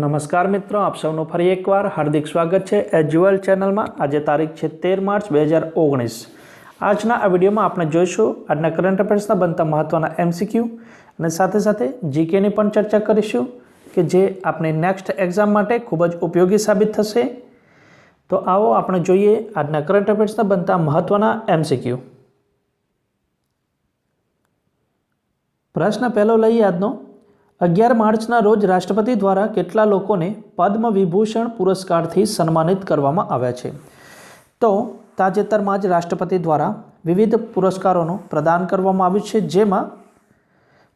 નમસ્કાર મિત્રો, આપ સૌનું ફરી એકવાર હાર્દિક સ્વાગત છે એજ્યુઅલ ચેનલમાં। આજે તારીખ છે 13 માર્ચ 2019। આજના આ વિડીયોમાં આપણે જોઈશું આજના કરંટ અફેર્સના બનતા મહત્વના એમસીક્યુ અને સાથે સાથે જીકેની પણ ચર્ચા કરીશું કે જે આપણી નેક્સ્ટ એક્ઝામ માટે ખૂબ જ ઉપયોગી સાબિત થશે। તો આવો આપણે જોઈએ આજના કરંટ અફેર્સના બનતા મહત્વના એમસીક્યુ। પ્રશ્ન પહેલો લઈએ આજનો। 11 માર્ચના રોજ રાષ્ટ્રપતિ દ્વારા કેટલા લોકોને પદ્મ વિભૂષણ પુરસ્કારથી સન્માનિત કરવામાં આવ્યા છે? તો તાજેતરમાં જ રાષ્ટ્રપતિ દ્વારા વિવિધ પુરસ્કારોનું પ્રદાન કરવામાં આવ્યું છે, જેમાં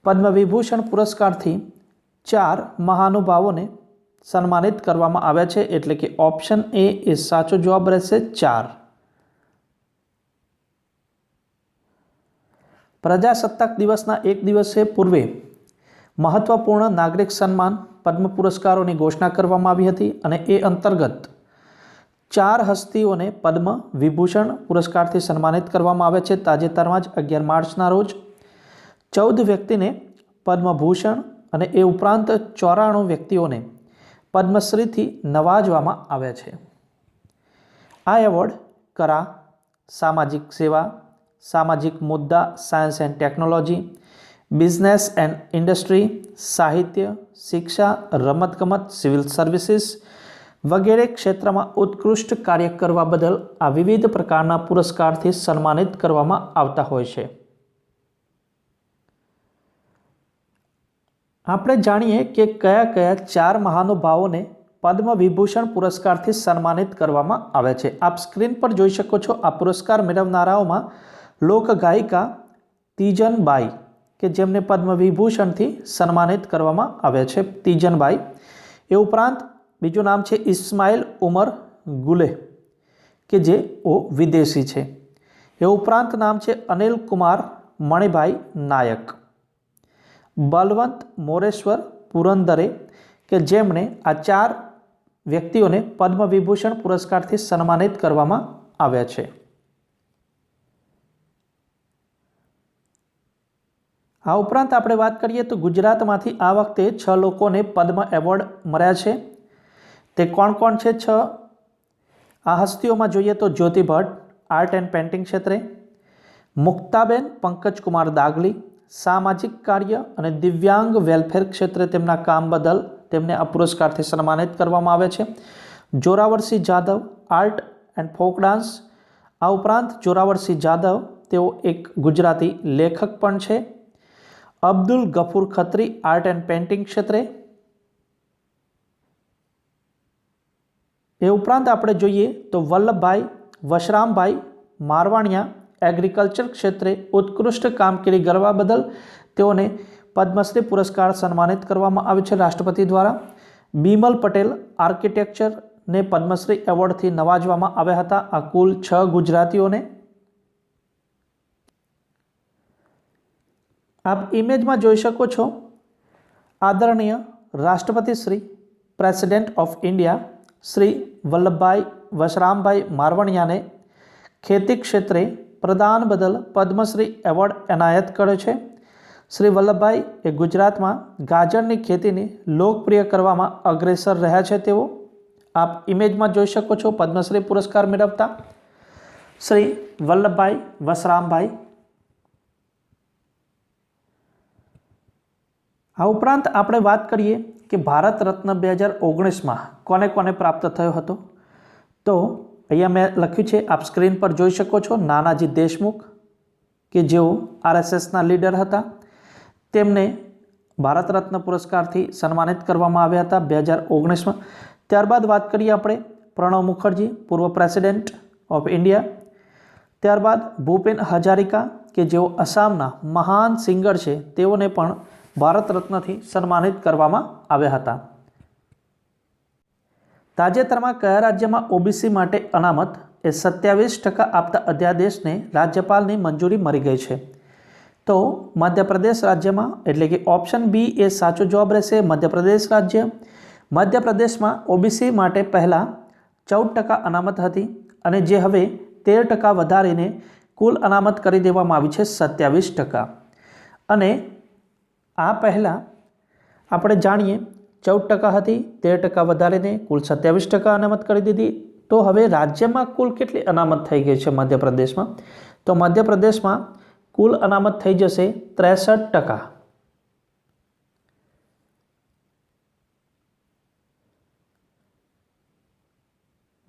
પદ્મ વિભૂષણ પુરસ્કારથી 4 મહાનુભાવોને સન્માનિત કરવામાં આવ્યા છે, એટલે કે ઓપ્શન એ એ સાચો જવાબ રહેશે 4। પ્રજાસત્તાક દિવસના એક દિવસે પૂર્વે મહત્વપૂર્ણ નાગરિક સન્માન પદ્મ પુરસ્કારોની ઘોષણા કરવામાં આવી હતી અને એ અંતર્ગત 4 હસ્તીઓને પદ્મ વિભૂષણ પુરસ્કારથી સન્માનિત કરવામાં આવે છે। તાજેતરમાં જ 11 માર્ચના રોજ 14 વ્યક્તિને પદ્મભૂષણ અને એ ઉપરાંત 94 વ્યક્તિઓને પદ્મશ્રીથી નવાજવામાં આવ્યા છે। આ એવોર્ડ કલા, સામાજિક સેવા, સામાજિક મુદ્દા, science and technology, business and industry, સાહિત્ય, શિક્ષા, રમતગમત, સિવિલ સર્વિસીસ વગેરે ક્ષેત્રમાં ઉત્કૃષ્ટ કાર્ય કરવા બદલ આ વિવિધ પ્રકારના પુરસ્કારથી સન્માનિત કરવામાં આવતા હોય છે। આપણે જાણીએ કે કયા કયા 4 મહાનુભાવોને પદ્મ વિભૂષણ પુરસ્કારથી સન્માનિત કરવામાં આવે છે। આપ સ્ક્રીન પર જોઈ શકો છો। આ પુરસ્કાર મેળવનારાઓમાં લોકગાયિકા તીજનબાઈ કે જેમને પદ્મ વિભૂષણથી સન્માનિત કરવામાં આવે છે, તીજનબાઈ। એ ઉપરાંત બીજું નામ છે ઇસ્માઇલ ઉમર ગુલે કે જે વિદેશી છે। એ ઉપરાંત નામ છે અનિલ કુમાર મણિભાઈ નાયક, બલવંત મોરેશ્વર પુરંદરે કે જેમણે આ 4 વ્યક્તિઓને પદ્મ વિભૂષણ પુરસ્કારથી સન્માનિત કરવામાં આવ્યા છે। આ ઉપરાંત આપણે વાત કરીએ તો ગુજરાતમાંથી આ વખતે 6 લોકોને પદ્મ એવોર્ડ મળ્યા છે। તે કોણ કોણ છે 6? આ હસ્તીઓમાં જોઈએ તો જ્યોતિ ભટ્ટ આર્ટ એન્ડ પેઇન્ટિંગ ક્ષેત્રે, મુક્તાબેન પંકજકુમાર દાગલી સામાજિક કાર્ય અને દિવ્યાંગ વેલફેર ક્ષેત્રે તેમના કામ બદલ તેમને આ પુરસ્કારથી સન્માનિત કરવામાં આવે છે। Joravarsinh Jadav art and folk dance. આ ઉપરાંત જોરાવરસિંહ જાદવ તેઓ એક ગુજરાતી લેખક પણ છે। Abdul Gafur Khatri art and painting ક્ષેત્રે। એ ઉપરાંત આપણે જોઈએ તો વલ્લભભાઈ વશરામભાઈ મારવાણિયા એગ્રીકલ્ચર ક્ષેત્રે ઉત્કૃષ્ટ કામગીરી કરવા બદલ તેઓને પદ્મશ્રી પુરસ્કાર સન્માનિત કરવામાં આવે છે રાષ્ટ્રપતિ દ્વારા। બિમલ પટેલ આર્કિટેક્ચરને પદ્મશ્રી એવોર્ડથી નવાજવામાં આવ્યા હતા। આ કુલ 6 ગુજરાતીઓને। આપ ઇમેજમાં જોઈ શકો છો આદરણીય રાષ્ટ્રપતિ Shri president of India Shri Vallabhbhai Vashrambhai મારવાણિયાને ખેતી ક્ષેત્રે પ્રદાન બદલ પદ્મશ્રી એવોર્ડ એનાયત કર્યો છે। શ્રી વલ્લભભાઈ એ ગુજરાતમાં ગાજરની ખેતીને લોકપ્રિય કરવામાં અગ્રેસર રહ્યા છે। તેઓ આપ ઇમેજમાં જોઈ શકો છો પદ્મશ્રી પુરસ્કાર મેળવતા શ્રી વલ્લભભાઈ વશરામભાઈ। આ ઉપરાંત આપણે વાત કરીએ કે ભારત રત્ન 2019માં કોને કોને પ્રાપ્ત થયો હતો? તો અહીંયા મેં લખ્યું છે, આપ સ્ક્રીન પર જોઈ શકો છો, નાનાજી દેશમુખ કે જેઓ આરએસએસના લીડર હતા, તેમને ભારત રત્ન પુરસ્કારથી સન્માનિત કરવામાં આવ્યા હતા 2019માં। ત્યારબાદ વાત કરીએ આપણે પ્રણવ મુખર્જી પૂર્વ પ્રેસિડેન્ટ ઓફ ઇન્ડિયા। ત્યારબાદ ભૂપેન હજારિકા કે જેઓ આસામના મહાન સિંગર છે, તેઓને પણ ભારત રત્નથી સન્માનિત કરવામાં આવ્યા હતા। તાજેતરમાં કયા રાજ્યમાં ઓબીસી માટે અનામત એ 27% આપતા અધ્યાદેશને રાજ્યપાલની મંજૂરી મળી ગઈ છે? તો મધ્યપ્રદેશ રાજ્યમાં, એટલે કે ઓપ્શન બી એ સાચો જવાબ રહેશે, મધ્યપ્રદેશ રાજ્ય। મધ્યપ્રદેશમાં ઓબીસી માટે પહેલાં 14% અનામત હતી અને જે હવે 13% વધારીને કુલ અનામત કરી દેવામાં આવી છે 27%। અને આ પહેલાં આપણે જાણીએ 14% હતી, 13% વધારીને કુલ 27% અનામત કરી દીધી। તો હવે રાજ્યમાં કુલ કેટલી અનામત થઈ ગઈ છે મધ્યપ્રદેશમાં? તો મધ્યપ્રદેશમાં કુલ અનામત થઈ જશે 63%।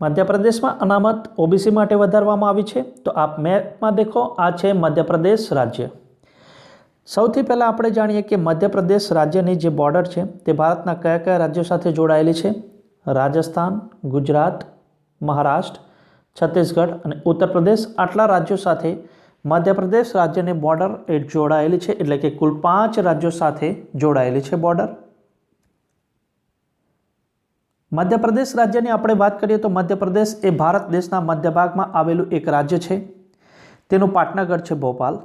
મધ્યપ્રદેશમાં અનામત ઓબીસી માટે વધારવામાં આવી છે। તો આપ મેપમાં દેખો, આ છે મધ્યપ્રદેશ રાજ્ય। સૌથી પહેલાં આપણે જાણીએ કે મધ્યપ્રદેશ રાજ્યની જે બોર્ડર છે તે ભારતના કયા કયા રાજ્યો સાથે જોડાયેલી છે? રાજસ્થાન, ગુજરાત, મહારાષ્ટ્ર, છત્તીસગઢ અને ઉત્તર પ્રદેશ, આટલા રાજ્યો સાથે મધ્યપ્રદેશ રાજ્યની બોર્ડર એ જોડાયેલી છે, એટલે કે કુલ 5 રાજ્યો સાથે જોડાયેલી છે બોર્ડર। મધ્યપ્રદેશ રાજ્યની આપણે વાત કરીએ તો મધ્યપ્રદેશ એ ભારત દેશના મધ્ય ભાગમાં આવેલું એક રાજ્ય છે। તેનું પાટનગર છે ભોપાલ।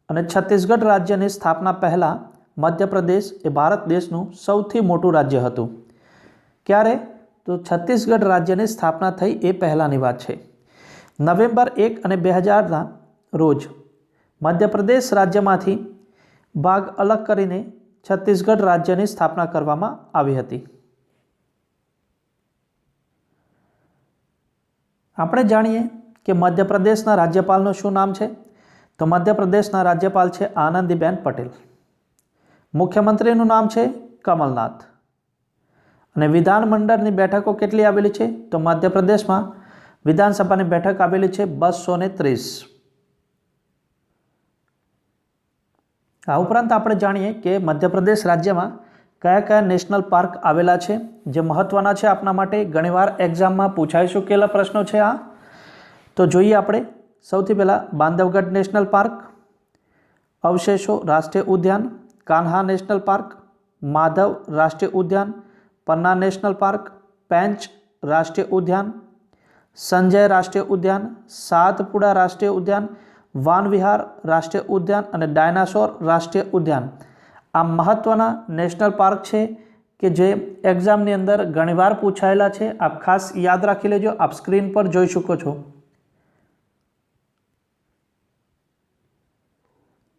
અને છત્તીસગઢ રાજ્યની સ્થાપના પહેલાં મધ્યપ્રદેશ એ ભારત દેશનું સૌથી મોટું રાજ્ય હતું। ક્યારે? તો છત્તીસગઢ રાજ્યની સ્થાપના થઈ એ પહેલાંની વાત છે। નવેમ્બર 1 અને 2000ના રોજ મધ્યપ્રદેશ રાજ્યમાંથી ભાગ અલગ કરીને છત્તીસગઢ રાજ્યની સ્થાપના કરવામાં આવી હતી। આપણે જાણીએ કે મધ્યપ્રદેશના રાજ્યપાલનું શું નામ છે? તો મધ્યપ્રદેશના રાજ્યપાલ છે આનંદીબેન પટેલ। મુખ્યમંત્રીનું નામ છે કમલનાથ। અને વિધાનમંડળની બેઠકો કેટલી આવેલી છે? તો મધ્યપ્રદેશમાં વિધાનસભાની બેઠક આવેલી છે 230। આ ઉપરાંત આપણે જાણીએ કે મધ્યપ્રદેશ રાજ્યમાં કયા કયા નેશનલ પાર્ક આવેલા છે જે મહત્વના છે આપના માટે, ઘણીવાર એક્ઝામમાં પૂછાઈ ચૂકેલા પ્રશ્નો છે આ। તો જોઈએ આપણે સૌથી પહેલાં બાંધવગઢ નેશનલ પાર્ક, અવશેષો રાષ્ટ્રીય ઉદ્યાન, કાન્હા નેશનલ પાર્ક, માધવ રાષ્ટ્રીય ઉદ્યાન, પન્ના નેશનલ પાર્ક, પેંચ રાષ્ટ્રીય ઉદ્યાન, સંજય રાષ્ટ્રીય ઉદ્યાન, સાતપુડા રાષ્ટ્રીય ઉદ્યાન, વાન વિહાર રાષ્ટ્રીય ઉદ્યાન અને ડાયનાસોર રાષ્ટ્રીય ઉદ્યાન। આ મહત્વના નેશનલ પાર્ક છે કે જે એક્ઝામની અંદર ઘણીવાર પૂછાયેલા છે। આપ ખાસ યાદ રાખી લેજો, આપ સ્ક્રીન પર જોઈ શકો છો।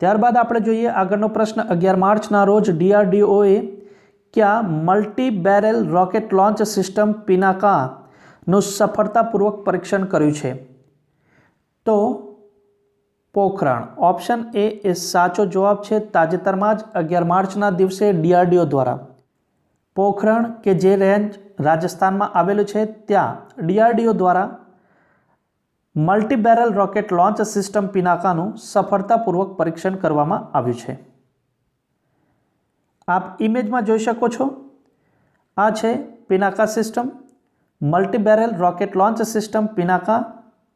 ત્યારબાદ આપણે જોઈએ આગળનો પ્રશ્ન। 11 માર્ચના રોજ DRDOએ ક્યાં મલ્ટી બેરેલ રોકેટ લોન્ચ સિસ્ટમ પિનાકાનું સફળતાપૂર્વક પરીક્ષણ કર્યું છે? તો પોખરણ, ઓપ્શન એ સાચો જવાબ છે। તાજેતરમાં જ 11 માર્ચના દિવસે DRDO દ્વારા પોખરણ કે જે રેન્જ રાજસ્થાનમાં આવેલું છે ત્યાં DRDO દ્વારા multi barrel rocket launch system પિનાકાનું સફળતાપૂર્વક પરીક્ષણ કરવામાં આવ્યું છે। આપ ઇમેજમાં જોઈ શકો છો, આ છે Pinaka system, multi barrel rocket launch system Pinaka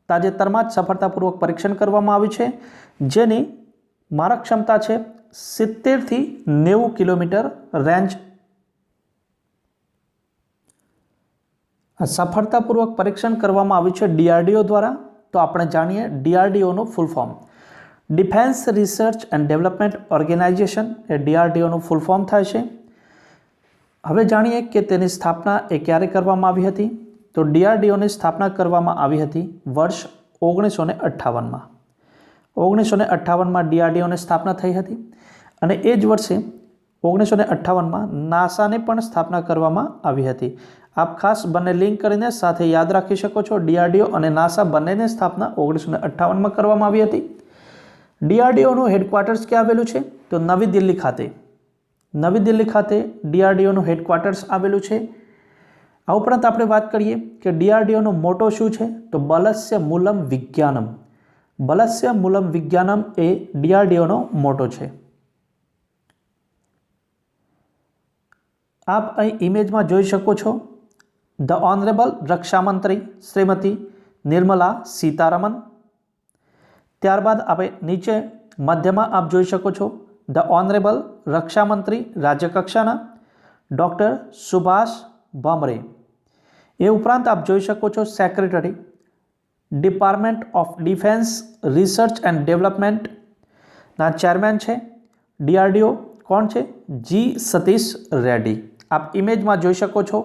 તાજેતરમાં જ સફળતાપૂર્વક પરીક્ષણ કરવામાં આવ્યું છે, જેની મારક ક્ષમતા છે 70 થી 90 કિલોમીટર રેન્જ। સફળતાપૂર્વક પરીક્ષણ કરવામાં આવ્યું છે DRDO દ્વારા। તો આપણે જાણીએ DRDOનું full form, defence research and development organisation એ DRDOનું ફૂલ ફોર્મ થાય છે। હવે જાણીએ કે તેની સ્થાપના એ ક્યારે કરવામાં આવી હતી? તો DRDOની સ્થાપના કરવામાં આવી હતી વર્ષ 1958માં। 1958માં DRDOની સ્થાપના થઈ હતી અને એ જ વર્ષે 1958માં નાસાની પણ સ્થાપના કરવામાં આવી હતી। આપ ખાસ બંને લિંક કરીને સાથે યાદ રાખી શકો છો। DRDO અને નાસા બંનેની સ્થાપના 1958માં કરવામાં આવી હતી। DRDOનું હેડક્વાર્ટર્સ ક્યાં આવેલું છે? તો નવી દિલ્હી ખાતે। નવી દિલ્હી ખાતે DRDOનું હેડક્વાર્ટર્સ આવેલું છે। આ ઉપરાંત આપણે વાત કરીએ કે DRDOનો મોટો શું છે? તો બલસ્ય મૂલમ વિજ્ઞાનમ। બલસ્ય મૂલમ વિજ્ઞાનમ એ DRDOનો મોટો છે। આપ અહીં ઇમેજમાં જોઈ શકો છો ધ ઓનરેબલ રક્ષામંત્રી શ્રીમતી નિર્મલા સીતારમન। ત્યારબાદ આપણે નીચે મધ્યમાં આપ જોઈ શકો છો ધ ઓનરેબલ રક્ષામંત્રી રાજ્યકક્ષાના ડૉક્ટર સુભાષ ભામરે। એ ઉપરાંત આપ જોઈ શકો છો secretary department of defence research and ડેવલપમેન્ટના ચેરમેન છે DRDO। કોણ છે? જી સતીશ રેડ્ડી। આપ ઇમેજમાં જોઈ શકો છો।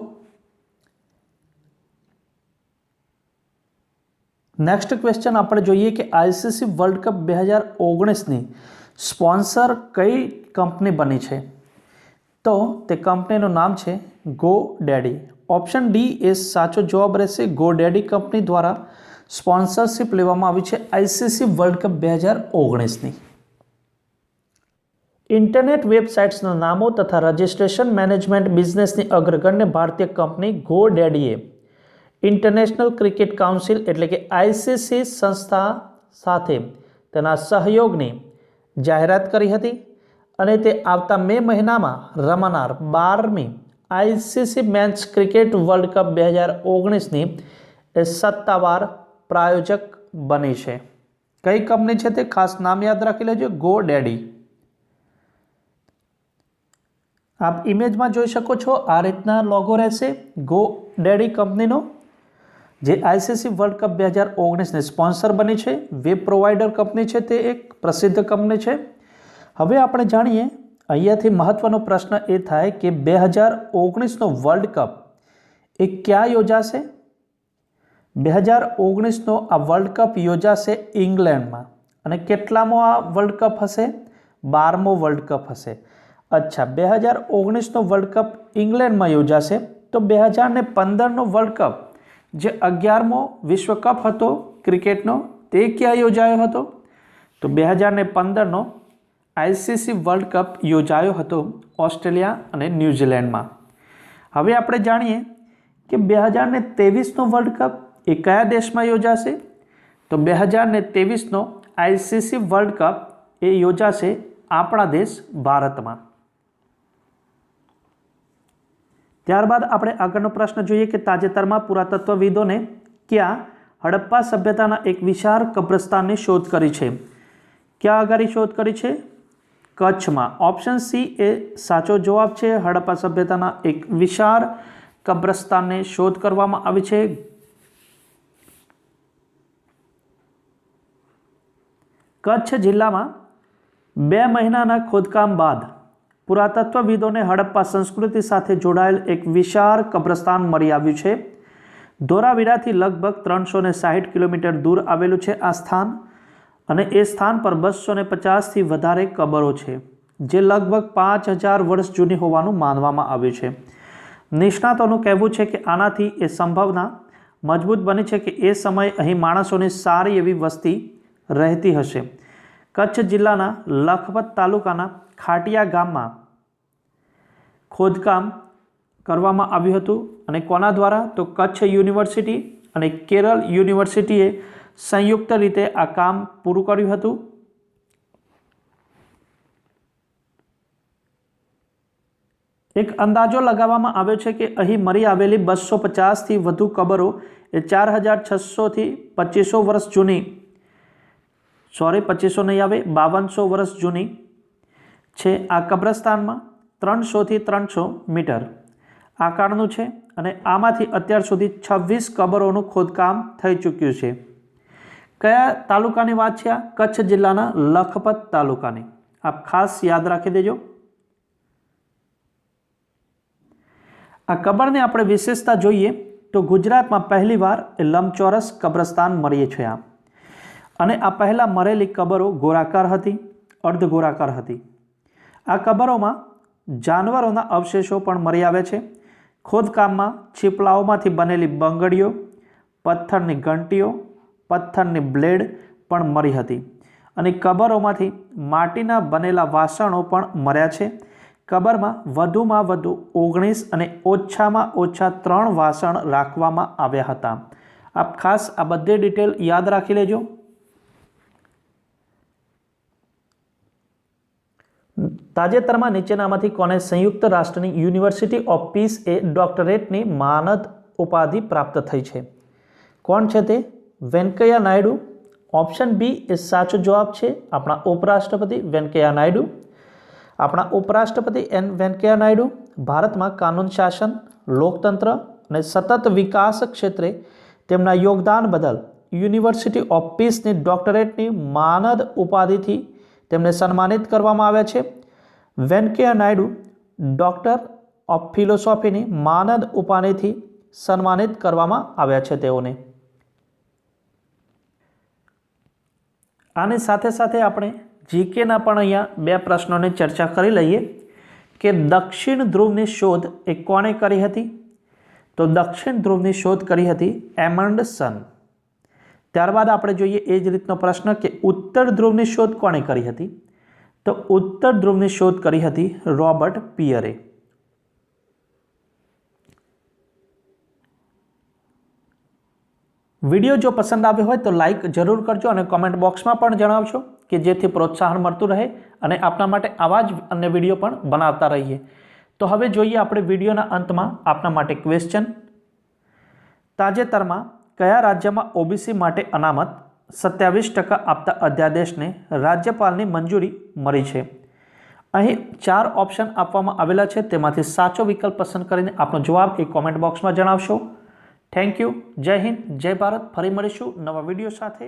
નેક્સ્ટ ક્વેશ્ચન આપણે જોઈએ કે ICC વર્લ્ડ કપ 2019ની સ્પોન્સર કઈ કંપની બની છે? તો તે કંપનીનું નામ છે ગો ડેડી. ઓપ્શન ડી એ સાચો જવાબ રહેશે. ગો ડેડી કંપની દ્વારા સ્પોન્સરશિપ લેવામાં આવી છે આઈસીસી વર્લ્ડ કપ 2019ની. ઇન્ટરનેટ વેબસાઇટ્સના નામો તથા રજિસ્ટ્રેશન મેનેજમેન્ટ બિઝનેસની અગ્રગણ્ય ભારતીય કંપની ગો ડેડીએ ઇન્ટરનેશનલ ક્રિકેટ કાઉન્સિલ એટલે કે આઈસીસી સંસ્થા સાથે તેના સહયોગની જાહેરાત કરી હતી અને તે આવતા મે મહિનામાં રમાનાર 12મી ICC men's cricket world cup 2019ની એ સત્તાવાર પ્રાયોજક બની છે. કઈ કંપની છે તે ખાસ નામ યાદ રાખી લેજો, ગો ડેડી. આપ ઇમેજમાં જોઈ શકો છો આ રીતના લોગો રહેશે ગો ડેડી કંપનીનો, જે આઈસીસી વર્લ્ડ કપ 2019ને સ્પોન્સર બની છે. વેબ પ્રોવાઈડર કંપની છે, તે એક પ્રસિદ્ધ કંપની છે. હવે આપણે જાણીએ, અહીંયાથી મહત્વનો પ્રશ્ન એ થાય કે 2019નો વર્લ્ડ કપ એ ક્યાં યોજાશે? 2019નો આ વર્લ્ડ કપ યોજાશે ઇંગ્લેન્ડમાં. અને કેટલામો આ વર્લ્ડ કપ હશે? 12મો વર્લ્ડ કપ હશે. અચ્છા, 2019નો વર્લ્ડ કપ ઇંગ્લેન્ડમાં યોજાશે, તો 2015નો વર્લ્ડ કપ જે 11મો વિશ્વકપ હતો ક્રિકેટનો, તે ક્યાં યોજાયો હતો? તો 2015નો આઈસીસી વર્લ્ડ કપ યોજાયો હતો ઓસ્ટ્રેલિયા અને ન્યૂઝીલેન્ડમાં. હવે આપણે જાણીએ કે 2023નો વર્લ્ડ કપ એ કયા દેશમાં યોજાશે? તો 2023નો આઈસીસી વર્લ્ડ કપ એ યોજાશે આપણા દેશ ભારતમાં. ત્યારબાદ આપણે આગળનો પ્રશ્ન જોઈએ કે તાજેતરમાં પુરાતત્વવિદોને ક્યાં હડપ્પા સભ્યતાના એક વિશાળ કબ્રસ્તાનની શોધ કરી છે? ક્યાં આગળ શોધ કરી છે? કચ્છમાં. ઓપ્શન સી એ સાચો જવાબ છે. હડપ્પા સભ્યતાના એક વિશાળ કબ્રસ્તાનની શોધ કરવામાં આવી છે. કચ્છ જિલ્લામાં 2 મહિનાના ખોદકામ બાદ પુરાતત્વવિદોને હડપ્પા સંસ્કૃતિ સાથે જોડાયેલ એક વિશાળ કબ્રસ્તાન મળી આવ્યું છે. ધોળાવીરાથી લગભગ 360 કિલોમીટર દૂર આવેલું છે આ સ્થાન, અને એ સ્થાન પર 250થી વધારે કબરો છે, જે લગભગ 5000 વર્ષ જૂની હોવાનું માનવામાં આવ્યું છે. નિષ્ણાતોનું કહેવું છે કે આનાથી એ સંભાવના મજબૂત બની છે કે એ સમયે અહીં માણસોની સારી એવી વસ્તી રહેતી હશે. કચ્છ જિલ્લાના લખપત તાલુકાના ખાટિયા ગામમાં ખોદકામ કરવામાં આવ્યું હતું, અને કોના દ્વારા? તો કચ્છ યુનિવર્સિટી અને કેરળ યુનિવર્સિટીએ સંયુક્ત રીતે આ કામ પૂરું કર્યું હતું. એક અંદાજો લગાવવામાં આવ્યો છે કે અહીં મળી આવેલી 250થી વધુ કબરો એ 4600થી 2500 વર્ષ જૂની, 2500 નહીં આવે, 5200 વર્ષ જૂની છે. આ કબ્રસ્તાનમાં 300થી 300 મીટર આકારનું છે, અને આમાંથી અત્યાર સુધી 26 કબરોનું ખોદકામ થઈ ચૂક્યું છે. કયા તાલુકાની વાત છે? આ કચ્છ જિલ્લાના લખપત તાલુકાની. આપ ખાસ યાદ રાખી દેજો. આ કબરની આપણે વિશેષતા જોઈએ તો ગુજરાતમાં પહેલીવાર એ લંબચોરસ કબ્રસ્તાન મળી છે આ. અને આ પહેલાં મરેલી કબરો ગોળાકાર હતી, અર્ધગોળાકાર હતી. આ કબરોમાં જાનવરોના અવશેષો પણ મળી આવે છે. ખોદકામમાં છીપલાઓમાંથી બનેલી બંગડીઓ, પથ્થરની ઘંટીઓ, પથ્થરની બ્લેડ પણ મળી હતી, અને કબરોમાંથી માટીના બનેલા વાસણો પણ મળ્યા છે. કબરમાં વધુમાં વધુ 19 અને ઓછામાં ઓછા 3 વાસણ રાખવામાં આવ્યા હતા. આપ ખાસ આ બધી ડિટેલ યાદ રાખી લેજો. તાજેતરમાં નીચેનામાંથી કોને સંયુક્ત રાષ્ટ્રની યુનિવર્સિટી ઓફ પીસ એ ડોક્ટરેટની માનદ ઉપાધિ પ્રાપ્ત થઈ છે? કોણ છે તે? વેંકૈયા નાયડુ. ઓપ્શન બી એ સાચો જવાબ છે. આપણા ઉપરાષ્ટ્રપતિ વેંકૈયા નાયડુ. આપણા ઉપરાષ્ટ્રપતિ વેંકૈયા નાયડુ ભારતમાં કાનૂન શાસન, લોકતંત્ર અને સતત વિકાસ ક્ષેત્રે તેમના યોગદાન બદલ યુનિવર્સિટી ઓફ પીસની ડોક્ટરેટની માનદ ઉપાધિથી તેમને સન્માનિત કરવામાં આવ્યા છે. વેંકૈયા નાયડુ ડૉક્ટર ઓફ ફિલોસોફીની માનદ ઉપાધિથી સન્માનિત કરવામાં આવ્યા છે તેઓને. આની સાથે સાથે આપણે જીકેના પણ અહીંયા 2 પ્રશ્નોની ચર્ચા કરી લઈએ કે દક્ષિણ ધ્રુવની શોધ એ કોણે કરી હતી? તો દક્ષિણ ધ્રુવની શોધ કરી હતી એમન્ડસન. ત્યારબાદ આપણે જોઈએ એ જ રીતનો પ્રશ્ન કે ઉત્તર ધ્રુવની શોધ કોણે કરી હતી? તો ઉત્તર ધ્રુવની શોધ કરી હતી રોબર્ટ પિયરે. વિડીયો જો પસંદ આવ્યો હોય તો લાઈક જરૂર કરજો અને કોમેન્ટ બોક્સમાં પણ જણાવજો કે જેથી પ્રોત્સાહન મળતું રહે અને આપના માટે આવા જ અન્ય વિડીયો પણ બનાવતા રહીએ. તો હવે જોઈએ આપણે વિડીયોના અંતમાં આપના માટે ક્વેશ્ચન. તાજેતરમાં કયા રાજ્યમાં ઓબીસી માટે અનામત 27% આપતા અધ્યાદેશને રાજ્યપાલની મંજૂરી મળી છે? અહીં 4 ઓપ્શન આપવામાં આવેલા છે, તેમાંથી સાચો વિકલ્પ પસંદ કરીને આપનો જવાબ એ કોમેન્ટ બોક્સમાં જણાવશો. Thank you. જય હિન્દ, જય ભારત. ફરી મળીશું નવા વિડીયો સાથે.